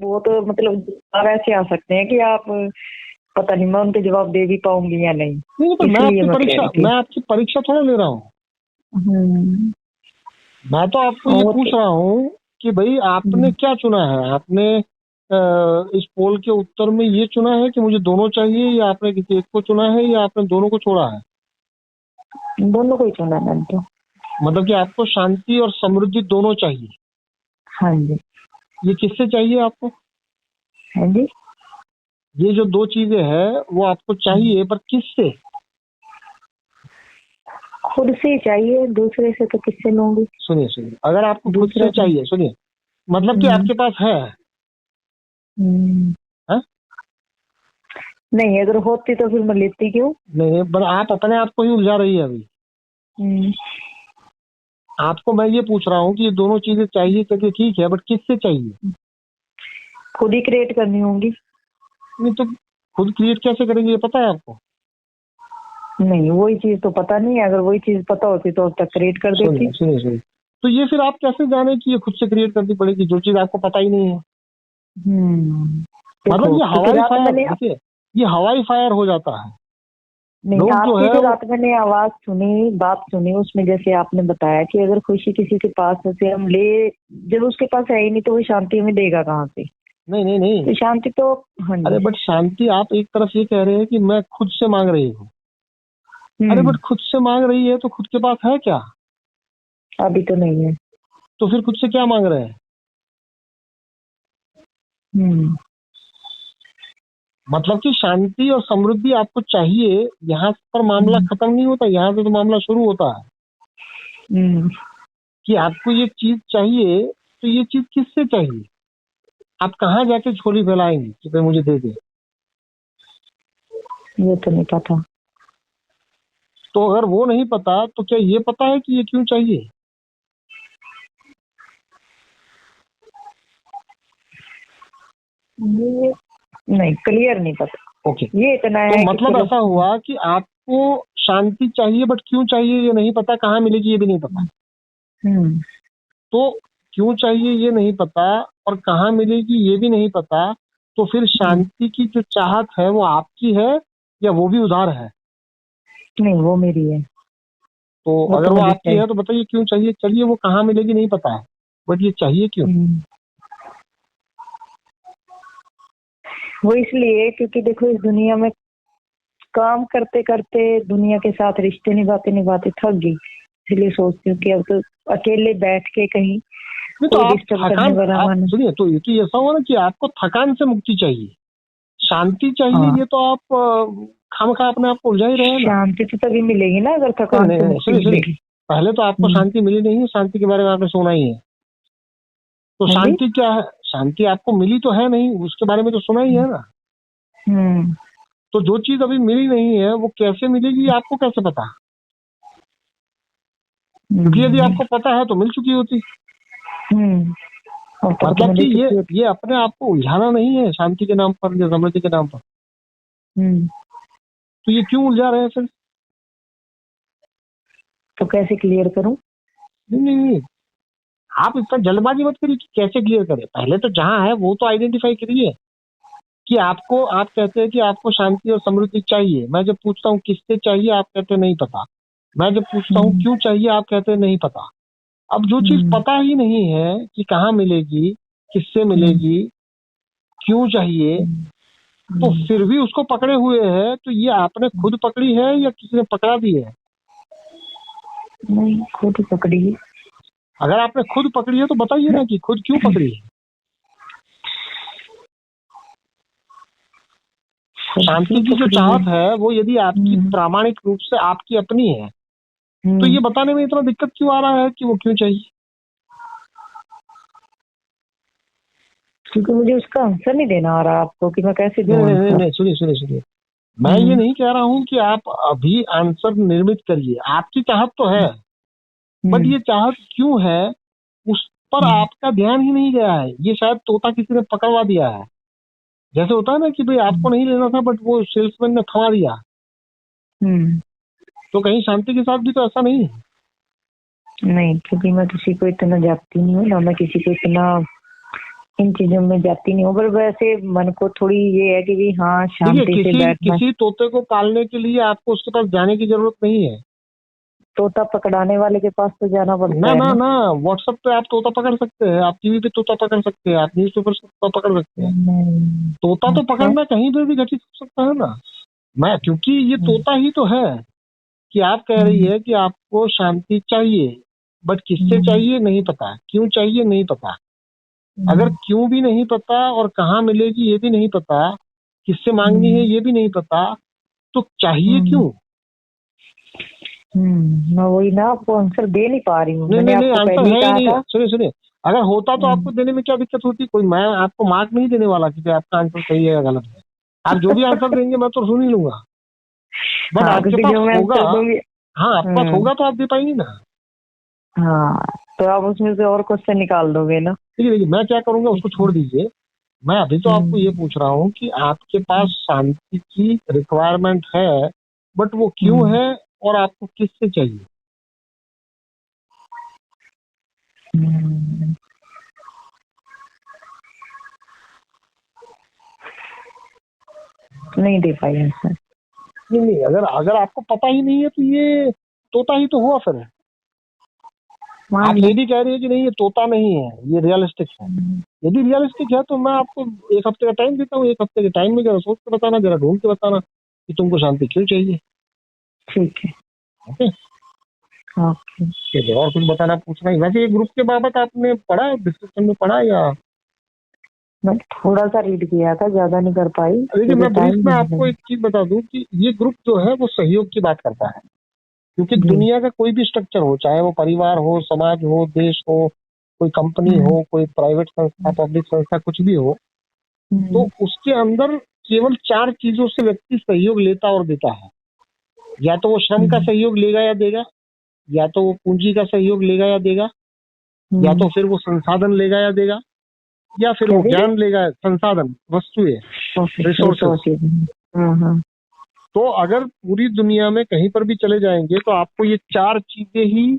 वो तो मतलब आप ऐसे आ सकते हैं कि आप पता नहीं मैं उनके जवाब दे भी पाऊंगी या नहीं। नहीं तो इसलिए मैं कह रही थी। मैं आपकी परीक्षा थोड़ा ले रहा हूँ। मैं तो आपको ये पूछ रहा हूँ कि भाई आपने क्या चुना है। आपने इस पोल के उत्तर में ये चुना है कि मुझे दोनों चाहिए, या आपने किसी एक को चुना है, या आपने दोनों को छोड़ा है? दोनों को ही चुना है मैंने तो। मतलब कि आपको शांति और समृद्धि दोनों चाहिए। हाँ जी। ये किससे चाहिए आपको? हाँ जी। ये जो दो चीजें हैं वो आपको चाहिए, पर किससे? खुद से ही चाहिए, दूसरे से तो किससे लूंगी। सुनिए सुनिए, अगर आपको खुद दूसरा से चाहिए, सुनिए, मतलब कि आपके पास है? है? नहीं, अगर होती तो फिर मैं लेती क्यों। नहीं, पर आप अपने आप को ही उलझा रही है अभी। आपको मैं ये पूछ रहा हूँ कि ये दोनों चीजें चाहिए, चलिए ठीक है, बट किससे चाहिए? खुद ही क्रिएट करनी होंगी। नहीं तो खुद क्रिएट कैसे करेंगे, ये पता है आपको? नहीं, वही चीज तो पता नहीं है। अगर वही चीज पता होती तो अब तक क्रिएट कर देती। सुनिए सुनिए, तो ये फिर आप कैसे जाने कि ये खुद से क्रिएट करनी पड़ेगी जो चीज आपको पता ही नहीं है? मतलब ये हवाई फायर, देखिए ये हवाई फायर हो जाता है। नहीं, लोग जो आपकी है जो रात मैंने आवाज सुनी, बात सुनी, उसमें जैसे आपने बताया कि अगर खुशी किसी के पास है से हम ले, जब उसके पास है ही नहीं तो वो शांति हमें देगा कहाँ से। नहीं नहीं नहीं, तो शांति तो अरे बट शांति आप एक तरफ ये कह रहे हैं कि मैं खुद से मांग रही हूँ। अरे बट खुद से मांग रही है तो खुद के पास है क्या? अभी तो नहीं है। तो फिर खुद से क्या मांग रहे हैं? मतलब कि शांति और समृद्धि आपको चाहिए, यहाँ पर मामला खत्म नहीं होता, यहाँ से तो मामला शुरू होता है कि आपको ये चीज चाहिए। तो ये चीज किससे चाहिए? आप कहाँ जाके झोली फैलाएंगे कि भाई मुझे दे दे? ये तो नहीं पता। तो अगर वो नहीं पता तो क्या ये पता है कि ये क्यों चाहिए? ये नहीं, क्लियर नहीं पता। ओके, ये इतना है तो मतलब ऐसा हुआ कि आपको शांति चाहिए, बट क्यों चाहिए ये नहीं पता, कहाँ मिलेगी ये भी नहीं पता। तो क्यों चाहिए ये नहीं पता और कहाँ मिलेगी ये भी नहीं पता, तो फिर शांति की जो चाहत है वो आपकी है या वो भी उधार है? नहीं, वो मेरी है। तो अगर वो आपकी है तो बताइए क्यों चाहिए। चलिए वो कहाँ मिलेगी नहीं पता है, बट ये चाहिए क्यों? वो इसलिए क्योंकि देखो इस दुनिया में काम करते करते दुनिया के साथ रिश्ते निभाते निभाते थक गई। इसलिए सोचती हूँ कि अब तो अकेले बैठ के कहीं तो सुनिए, तो ये ऐसा हुआ ना कि आपको थकान से मुक्ति चाहिए, शांति चाहिए। ये तो आप खामखा अपने आप को उलझा ही रहे हैं ना। शांति तो तभी मिलेगी ना अगर थकान से मुक्ति मिलेगी। पहले तो आपको शांति मिली नहीं है, शांति के बारे में आपने सुना ही है। तो शांति क्या है? शांति आपको मिली तो है नहीं, उसके बारे में तो सुना ही है ना। तो जो चीज अभी मिली नहीं है वो कैसे मिलेगी आपको कैसे पता? क्योंकि यदि आपको पता है तो मिल चुकी होती। मतलब कि ये अपने आप को उलझाना नहीं है शांति के नाम पर या समृद्धि के नाम पर। तो ये क्यों उलझा रहे हैं फिर? तो कैसे क्लियर करूं? नहीं, आप इतना जल्दबाजी मत करिए कि कैसे क्लियर करें। पहले तो जहां है वो तो आइडेंटिफाई करिए कि आपको, आप कहते हैं कि आपको शांति और समृद्धि चाहिए। मैं जब पूछता हूँ किससे चाहिए, आप कहते हैं नहीं पता। मैं जब पूछता हूँ क्यों चाहिए, आप कहते हैं नहीं पता। अब जो चीज पता ही नहीं है कि कहाँ मिलेगी, किससे मिलेगी, क्यों चाहिए, तो फिर भी उसको पकड़े हुए है, तो ये आपने खुद पकड़ी है या किसी ने पकड़ा दी है? नहीं, खुद पकड़ी है। अगर आपने खुद पकड़ी है तो बताइए ना कि खुद क्यों पकड़ी है। शांति की जो चाहत है वो यदि आपकी प्रामाणिक रूप से आपकी अपनी है तो ये बताने में इतना दिक्कत क्यों आ रहा है कि वो क्यों चाहिए? क्योंकि मुझे उसका आंसर नहीं देना आ रहा आपको कि मैं कैसे दूं। नहीं, सुनिए, मैं ये नहीं कह रहा हूँ कि आप अभी आंसर निर्मित करिए। आपकी चाहत तो है, बट ये चाहत क्यों है उस पर आपका ध्यान ही नहीं गया है। ये शायद तोता किसी ने पकड़वा दिया है। जैसे होता है ना कि भाई आपको नहीं लेना था बट वो सेल्समैन ने थमा दिया। तो कहीं शांति के साथ भी तो ऐसा नहीं है? नहीं, क्योंकि मैं किसी को इतना जागती नहीं हूँ ना, मैं किसी को इतना इन चीजों में जाती नहीं हूँ, पर वैसे मन को थोड़ी ये है कि भी हाँ देखिए, शांति से बैठना। किसी तोते को पालने के लिए आपको उसके पास जाने की जरूरत नहीं है। तोता पकड़ाने वाले के पास तो जाना पड़ता ना है ना ना। ना, व्हाट्सएप पे आप तोता पकड़ सकते हैं, आप टीवी पे तोता पकड़ सकते हैं, आप न्यूज़पेपर से तोता पकड़ सकते हैं। तोता तो अच्छा। पकड़ना कहीं पे भी घटित हो सकता है ना। मैं क्योंकि ये तोता ही तो है कि आप कह रही है कि आपको शांति चाहिए, बट किससे चाहिए नहीं पता, क्यों चाहिए नहीं पता। अगर क्यों भी नहीं पता और कहाँ मिलेगी ये भी नहीं पता, किससे मांगनी है ये भी नहीं पता, तो चाहिए क्यों? मैं वही ना आपको आंसर दे नहीं पा रही हूँ, नहीं मैंने नहीं नहीं, आपको आंसर पहले ही है ही कहा नहीं। था। सुनिए सुनिए, अगर होता तो आपको देने में क्या दिक्कत होती? कोई मैं आपको मार्क नहीं देने वाला कि आपका आंसर सही है या गलत है। आप जो भी आंसर देंगे मैं तो सुन ही लूंगा, बट हाँ, आपके क्योंकि पास जो मैं होगा। आंसर दूंगी। हाँ, आपके पास होगा तो आप दे पाएंगे ना। हाँ, तो आप उसमें से और क्वेश्चन निकाल दोगे ना। देखिए देखिए, मैं क्या करूंगा उसको छोड़ दीजिए। मैं अभी तो आपको ये पूछ रहा हूँ कि आपके पास शांति की रिक्वायरमेंट है, बट वो क्यों है और आपको किससे चाहिए? हम्म, नहीं दे पाई आंसर। नहीं नहीं, अगर अगर आपको पता ही नहीं है तो ये तोता ही तो हुआ फिर। आप मान लो। ये भी कह रही है कि नहीं ये तोता नहीं है, ये रियलिस्टिक है। यदि रियलिस्टिक है तो मैं आपको 1 हफ्ते का टाइम देता हूँ। 1 हफ्ते के टाइम में जरा सोच के बताना, जरा ढूंढ के बताना कि तुमको शांति क्यों चाहिए। ठीक है। Okay, okay. चलिए, और कुछ बताना पूछना है? वैसे ये ग्रुप के बाबत आपने पढ़ा, डिस्क्रिप्शन में पढ़ा या? मैं थोड़ा सा रीड किया था, ज्यादा नहीं कर पाई देखिए, क्योंकि मैं ब्रीफ टाइम में नहीं आपको लगा। एक चीज बता दूं कि ये ग्रुप जो है वो सहयोग की बात करता है। क्योंकि जी। दुनिया का कोई भी स्ट्रक्चर हो, चाहे वो परिवार हो, समाज हो, देश हो, कोई कंपनी हो, कोई प्राइवेट संस्था, पब्लिक संस्था, कुछ भी हो, तो उसके अंदर केवल 4 चीजों से व्यक्ति सहयोग लेता और देता है। या तो वो श्रम का सहयोग लेगा या देगा, या तो वो पूंजी का सहयोग लेगा या देगा, या तो फिर वो संसाधन लेगा या देगा, या फिर क्या वो देगा? ज्ञान लेगा, संसाधन, वस्तुएं, रिसोर्सेस। रिसोर्सेज। हाँ। तो अगर पूरी दुनिया में कहीं पर भी चले जाएंगे तो आपको ये 4 चीजें ही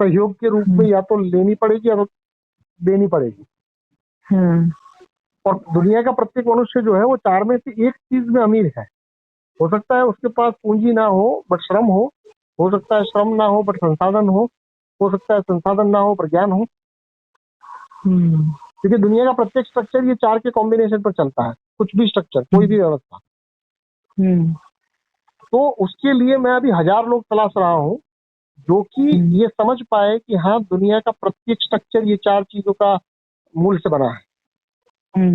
सहयोग के रूप में या तो लेनी पड़ेगी या तो देनी पड़ेगी। और दुनिया का प्रत्येक मनुष्य जो है वो 4 में से एक चीज में अमीर है। हो सकता है उसके पास पूंजी ना हो बट श्रम हो सकता है श्रम ना हो बट संसाधन हो सकता है संसाधन ना हो पर ज्ञान हो। क्योंकि दुनिया का प्रत्येक स्ट्रक्चर ये 4 के कॉम्बिनेशन पर चलता है, कुछ भी स्ट्रक्चर, कोई भी व्यवस्था। तो उसके लिए मैं अभी 1000 लोग तलाश रहा हूँ जो कि ये समझ पाए कि हाँ, दुनिया का प्रत्येक स्ट्रक्चर ये 4 चीजों का मूल से बना है।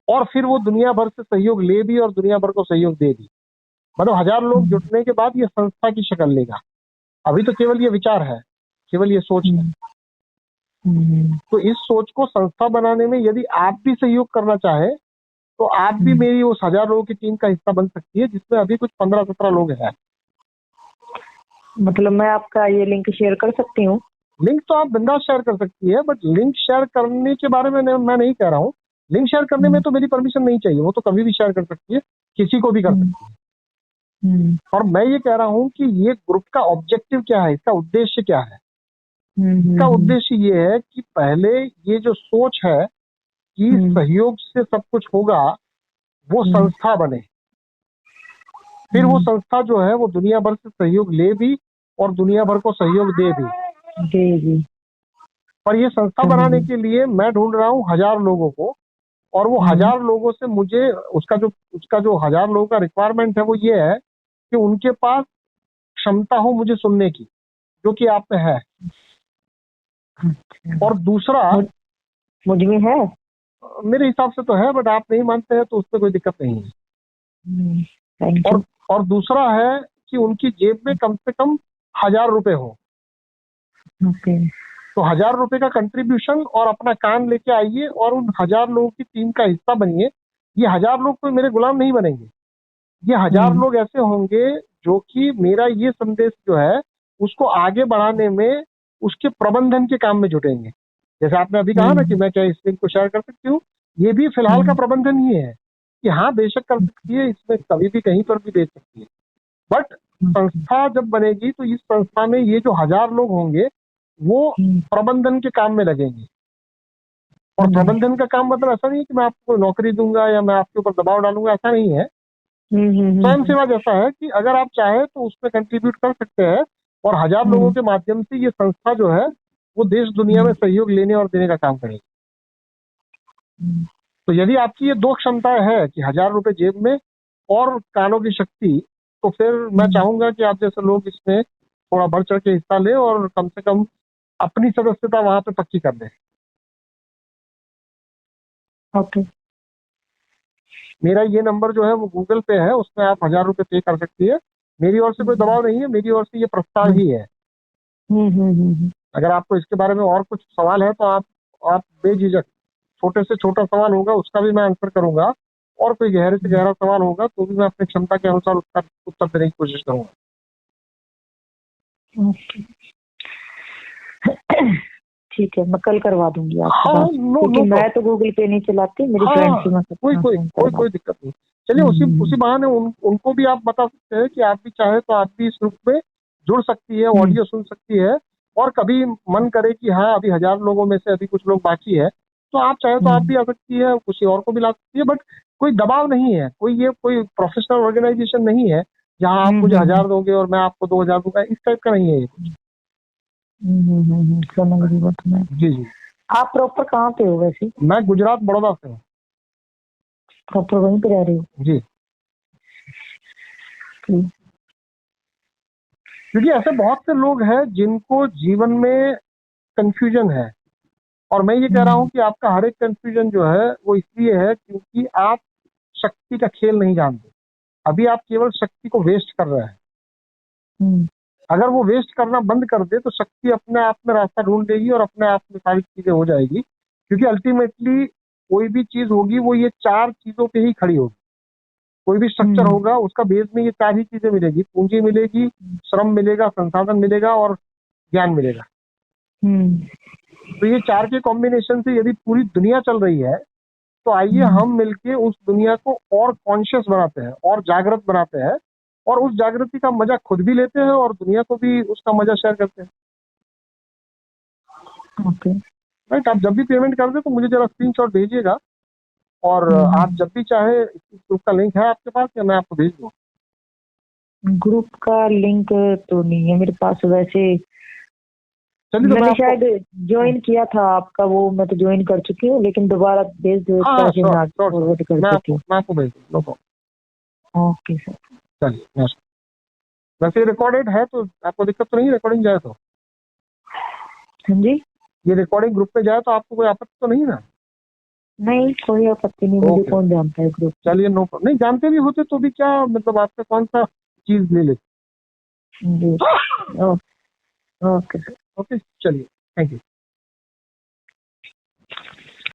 और फिर वो दुनिया भर से सहयोग ले भी और दुनिया भर को सहयोग दे भी। मतलब 1000 लोग जुटने के बाद ये संस्था की शक्ल लेगा। अभी तो केवल ये विचार है, केवल ये सोच है। तो इस सोच को संस्था बनाने में यदि आप भी सहयोग करना चाहे तो आप भी मेरी उस 1000 लोगों की टीम का हिस्सा बन सकती है, जिसमें अभी कुछ 15-17 लोग हैं। मतलब मैं आपका ये लिंक शेयर कर सकती हूँ? लिंक तो आप बिंदास शेयर कर सकती है, बट लिंक शेयर करने के बारे में मैं नहीं कह रहा हूँ। लिंक शेयर करने में तो मेरी परमिशन नहीं चाहिए, वो तो कभी भी शेयर कर सकती है, किसी को भी कर सकती है। और मैं ये कह रहा हूँ कि ये ग्रुप का ऑब्जेक्टिव क्या है, इसका उद्देश्य क्या है। इसका उद्देश्य ये है कि पहले ये जो सोच है कि सहयोग से सब कुछ होगा, वो संस्था बने। फिर वो संस्था जो है वो दुनिया भर से सहयोग ले भी और दुनिया भर को सहयोग दे भी। पर ये संस्था बनाने के लिए मैं ढूंढ रहा हूँ 1000 लोगों को, और वो 1000 लोगों से मुझे उसका जो 1000 लोगों का रिक्वायरमेंट है वो ये है कि उनके पास क्षमता हो मुझे सुनने की, जो कि आप में है। और दूसरा, मुझ में है, मेरे हिसाब से तो है, बट आप नहीं मानते हैं तो उसमें कोई दिक्कत नहीं है। और दूसरा है कि उनकी जेब में कम से कम 1000 रुपए हो। तो 1000 रुपए का कंट्रीब्यूशन और अपना काम लेके आइए और उन 1000 लोगों की टीम का हिस्सा बनिए। ये 1000 लोग तो मेरे गुलाम नहीं बनेंगे, ये 1000 लोग ऐसे होंगे जो कि मेरा ये संदेश जो है उसको आगे बढ़ाने में, उसके प्रबंधन के काम में जुटेंगे। जैसे आपने अभी कहा ना कि मैं क्या इस लिंक को शेयर कर सकती हूँ, ये भी फिलहाल का प्रबंधन ही है कि हाँ बेशक कर सकती है, इसमें कभी भी कहीं पर भी दे सकती है। बट संस्था जब बनेगी तो इस संस्था में ये जो 1000 लोग होंगे वो प्रबंधन के काम में लगेंगे और प्रबंधन का काम मतलब ऐसा नहीं है कि मैं आपको नौकरी दूंगा या मैं आपके ऊपर दबाव डालूंगा, ऐसा नहीं है। स्वयं सेवा जैसा है कि अगर आप चाहे तो उसमें कंट्रीब्यूट कर सकते हैं, और 1000 लोगों के माध्यम से ये संस्था जो है वो देश दुनिया में सहयोग लेने और देने का काम करेगी। तो यदि आपकी ये दो क्षमताएं है कि 1000 रुपए जेब में और कानों की शक्ति, तो फिर मैं चाहूंगा कि आप जैसे लोग इसमें थोड़ा बढ़ चढ़ के हिस्सा ले और कम से कम अपनी सदस्यता वहां पे पक्की कर दें। ओके। मेरा ये नंबर जो है वो गूगल पे है, उसमें आप 1000 रुपए पे कर सकती है। मेरी ओर से कोई दबाव नहीं है, मेरी ओर से ये प्रस्ताव ही है। अगर आपको इसके बारे में और कुछ सवाल है तो आप बेझिझक, छोटे से छोटा सवाल होगा उसका भी मैं आंसर करूंगा, और कोई गहरे से गहरा सवाल होगा तो भी मैं अपनी क्षमता के अनुसार उसका उत्तर देने की कोशिश करूंगा। ठीक है, मैं कल करवा दूंगी आपको। क्योंकि मैं तो गूगल पे नहीं चलाती, मेरी फ्रेंड्स ही। कोई दिक्कत नहीं। चलिए उसी बहाने उनको भी आप बता सकते हैं कि आप भी चाहे तो आप भी इस ग्रुप में जुड़ सकती है, ऑडियो सुन सकती है, और कभी मन करे कि हाँ अभी 1000 लोगों में से अभी कुछ लोग बाकी है तो आप चाहे तो आप भी आ सकती है, किसी और को भी ला सकती है। बट कोई दबाव नहीं है, कोई प्रोफेशनल ऑर्गेनाइजेशन नहीं है जहाँ आप मुझे 1000 दोगे और मैं आपको 2000 दूंगा, इस टाइप का नहीं है ये कुछ। समझ रही बात मैं। जी जी। आप प्रॉपर कहाँ पे हो वैसे? मैं गुजरात बड़ौदा से हूँ। प्रॉपर वहीं पे रह रही हो? जी। क्योंकि ऐसे बहुत से लोग हैं जिनको जीवन में कंफ्यूजन है, और मैं ये कह रहा हूँ कि आपका हर एक कंफ्यूजन जो है वो इसलिए है क्योंकि आप शक्ति का खेल नहीं जानते। अभी आप केवल शक्ति को वेस्ट कर रहे हैं। अगर वो वेस्ट करना बंद कर दे तो शक्ति अपने आप में रास्ता ढूंढ लेगी और अपने आप में सारी चीजें हो जाएगी। क्योंकि अल्टीमेटली कोई भी चीज होगी वो ये 4 चीजों पे ही खड़ी होगी। कोई भी स्ट्रक्चर होगा उसका बेस में ये 4 ही चीजें मिलेगी, पूंजी मिलेगी, श्रम मिलेगा, संसाधन मिलेगा और ज्ञान मिलेगा। तो ये 4 के कॉम्बिनेशन से यदि पूरी दुनिया चल रही है तो आइए हम मिलके उस दुनिया को और कॉन्शियस बनाते हैं और जागृत बनाते हैं, और उस जागृति का मजा खुद भी लेते हैं और दुनिया को भी उसका मजा शेयर करते हैं। Okay right. आप जब भी पेमेंट कर दे तो मुझे जरा स्क्रीनशॉट भेजिएगा, और आप जब भी चाहे ग्रुप का लिंक है आपके पास या मैं आपको भेज दूँ? ग्रुप का लिंक तो नहीं है मेरे पास वैसे। चलिए तो मैंने शायद ज्वाइन किया था आपका, वो मैं तो ज्वाइन कर चुकी हूँ, लेकिन दोबारा भेज दो। मैं आपको भेज दूँ। Okay sir. चलिए, वैसे रिकॉर्डेड है तो आपको दिक्कत तो नहीं, रिकॉर्डिंग जाए तो? हाँ जी। ये रिकॉर्डिंग ग्रुप पे जाए तो आपको कोई आपत्ति तो नहीं ना? नहीं, कोई आपत्ति नहीं। मुझे कौन जानता है ग्रुप? चलिए, नो प्रॉब्लम। नहीं जानते भी होते तो भी क्या मतलब, आपका कौन सा चीज ले लेते? Okay sir. ओके, चलिए, थैंक यू।